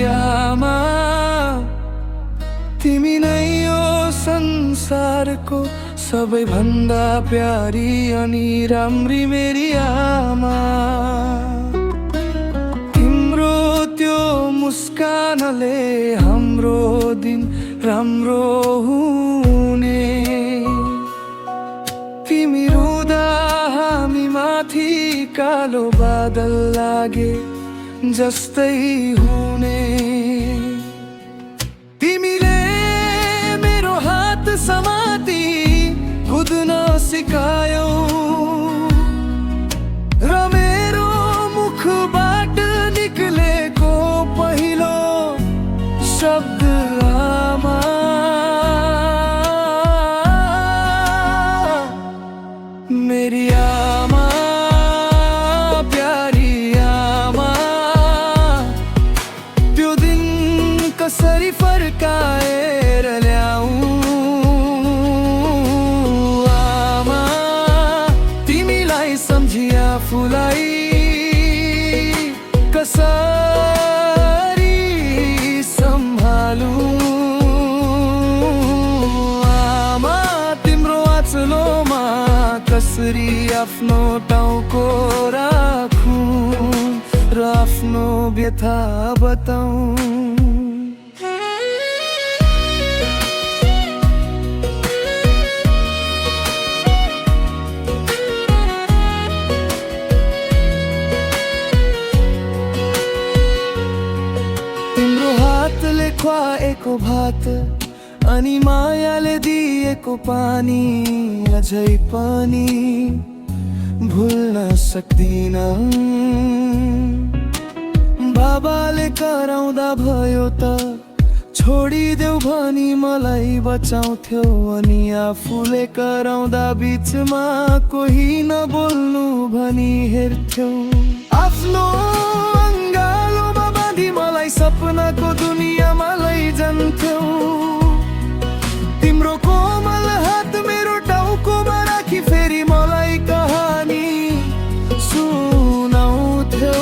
आमा तिमी नै यो संसारको सबैभन्दा प्यारी अनि राम्री मेरी आमा। तिम्रो त्यो मुस्कानले हाम्रो दिन राम्रो हुने। तिमी रुँदा हामी माथि कालो बादल लागे जस्तै हुने। तिमीले मेरो हात समाती कुद्न सिकायौ र मेरो मुखबाट निक्लेको पहिलो शब्द आमा। मेरी आमा प्यारी आमा त्यो दिन कसरी फर्काएर ल्याऊ आमा। तिमीलाई सम्झी आफूलाई कसरी सम्हालु आमा। तिम्रो आँचलोमा कसरी आफ्नो टाउको राखौं र आफ्नो व्यथा बताऊं। तिम्रो हातले खुवाएको भात अनि मायाले दिएको पानी अझै पनि भुल्न सक्दिन। बाबाले कराउँदा भयो त छोडिदेऊ भनी मलाई बचाउँथ्यो अनि आफूले कराउँदा बिचमा कोही नबोल्नु भनी हेर्थ्यौ। आफ्नो अङ्गालोमा बाँधी मलाई सपनाको दुनियाँमा लैजान्थ्यौ। तिम्रो कोमल हात मेरो टाउकोमा राखी फेरि मलाई कहानी सुनाउँथ्यौ।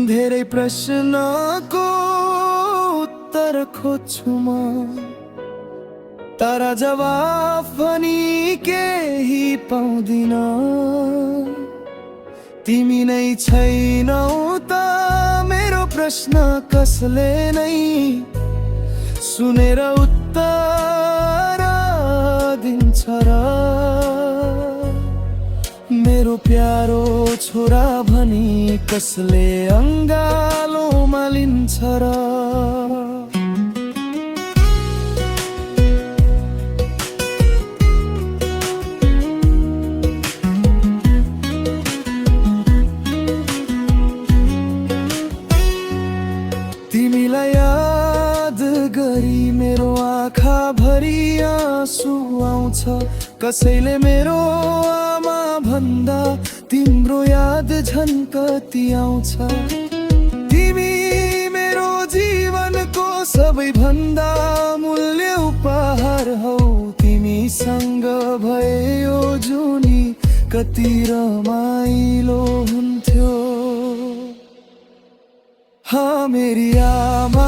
धेरै प्रश्नको उत्तर खोज्छु म तर जवाफ पनि केही पाउँदिन। तिमी नै छैनौ त मेरो प्रश्न कसले नै सुनेर उत्तर दिन्छ र। मेरो प्यारो छोरा भनी कसले अङ्गालोमा लिन्छ र। तिमीलाई याद गरी मेरो आँखा भरि आँसु आउँछ। कसैले मेरो आमा भन्दा तिम्रो याद झन् कति आउँछ। तिमी मेरो जीवनको सबैभन्दा मूल्य उपहार हौ। तिमीसँग भयो जुनी कति रमाइलो हुन्थ्यो। हाँ मेरी आमा